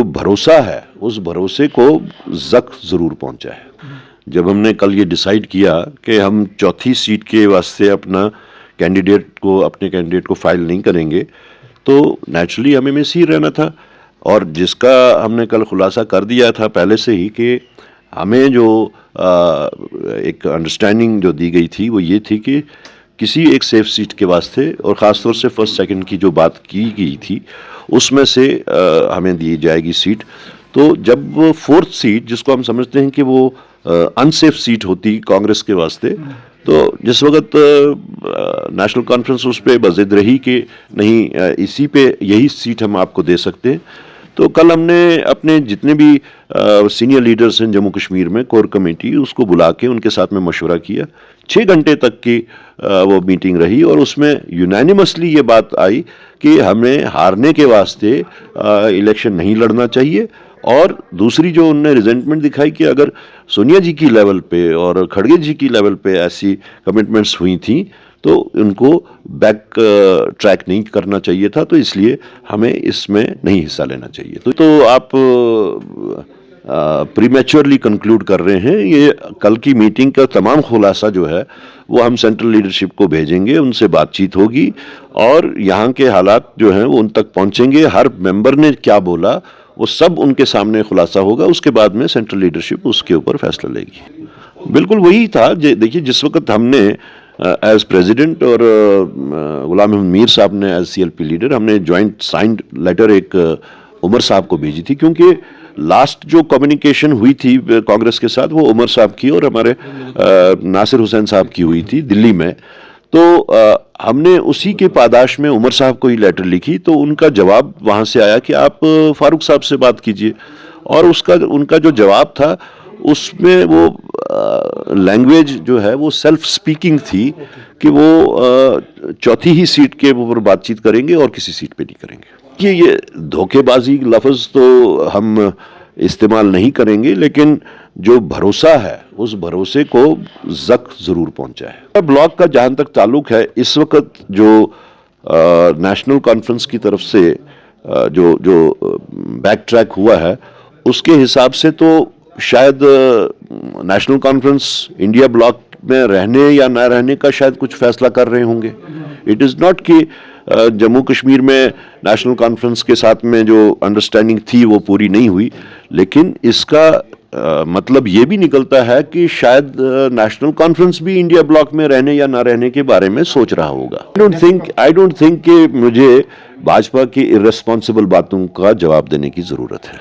जो भरोसा है उस भरोसे को ज़ख्म ज़रूर पहुंचा है। जब हमने कल ये डिसाइड किया कि हम चौथी सीट के वास्ते अपने कैंडिडेट को फाइल नहीं करेंगे, तो नेचुरली हमें मिस ही रहना था। और जिसका हमने कल खुलासा कर दिया था पहले से ही कि हमें जो एक अंडरस्टैंडिंग जो दी गई थी वो ये थी कि किसी एक सेफ सीट के वास्ते, और ख़ास तौर से फर्स्ट सेकंड की जो बात की गई थी उसमें से हमें दी जाएगी सीट। तो जब वो फोर्थ सीट, जिसको हम समझते हैं कि वो अनसेफ सीट होती कांग्रेस के वास्ते, तो जिस वक्त नेशनल कॉन्फ्रेंस उस पर बज़िद रही कि नहीं, इसी पे यही सीट हम आपको दे सकते हैं, तो कल हमने अपने जितने भी सीनियर लीडर्स हैं जम्मू कश्मीर में, कोर कमेटी, उसको बुला के उनके साथ में मशवरा किया। 6 घंटे तक की वो मीटिंग रही और उसमें यूनानिमसली ये बात आई कि हमें हारने के वास्ते इलेक्शन नहीं लड़ना चाहिए। और दूसरी जो उनने रिजेंटमेंट दिखाई कि अगर सोनिया जी की लेवल पे और खड़गे जी की लेवल पे ऐसी कमिटमेंट्स हुई थी तो उनको बैक ट्रैक नहीं करना चाहिए था, तो इसलिए हमें इसमें नहीं हिस्सा लेना चाहिए। तो आप प्रीमेच्योरली कंक्लूड कर रहे हैं। ये कल की मीटिंग का तमाम खुलासा जो है वो हम सेंट्रल लीडरशिप को भेजेंगे, उनसे बातचीत होगी और यहाँ के हालात जो हैं वो उन तक पहुँचेंगे। हर मेंबर ने क्या बोला वो सब उनके सामने खुलासा होगा, उसके बाद में सेंट्रल लीडरशिप उसके ऊपर फैसला लेगी। बिल्कुल वही था। देखिए, जिस वक्त हमने एज प्रेसिडेंट और गुलाम अहमद मीर साहब ने एज CLP लीडर, हमने जॉइंट साइंड लेटर एक उमर साहब को भेजी थी, क्योंकि लास्ट जो कम्युनिकेशन हुई थी कांग्रेस के साथ वो उमर साहब की और हमारे नासिर हुसैन साहब की हुई थी दिल्ली में। तो हमने उसी के पादाश में उमर साहब को ही लेटर लिखी, तो उनका जवाब वहाँ से आया कि आप फारूक साहब से बात कीजिए। और उनका जो जवाब था उसमें वो लैंग्वेज जो है वो सेल्फ स्पीकिंग थी कि वो चौथी ही सीट के ऊपर बातचीत करेंगे और किसी सीट पे नहीं करेंगे। ये धोखेबाजी लफ्ज़ तो हम इस्तेमाल नहीं करेंगे, लेकिन जो भरोसा है उस भरोसे को ज़ख्म ज़रूर पहुंचा है। ब्लॉक का जहाँ तक ताल्लुक है, इस वक्त जो नेशनल कॉन्फ्रेंस की तरफ से जो बैक ट्रैक हुआ है उसके हिसाब से तो शायद नेशनल कॉन्फ्रेंस इंडिया ब्लॉक में रहने या ना रहने का शायद कुछ फैसला कर रहे होंगे। इट इज़ नॉट कि जम्मू कश्मीर में नेशनल कॉन्फ्रेंस के साथ में जो अंडरस्टैंडिंग थी वो पूरी नहीं हुई, लेकिन इसका मतलब ये भी निकलता है कि शायद नेशनल कॉन्फ्रेंस भी इंडिया ब्लॉक में रहने या ना रहने के बारे में सोच रहा होगा। आई डोंट थिंक कि मुझे भाजपा की इर्रेस्पॉन्सिबल बातों का जवाब देने की ज़रूरत है।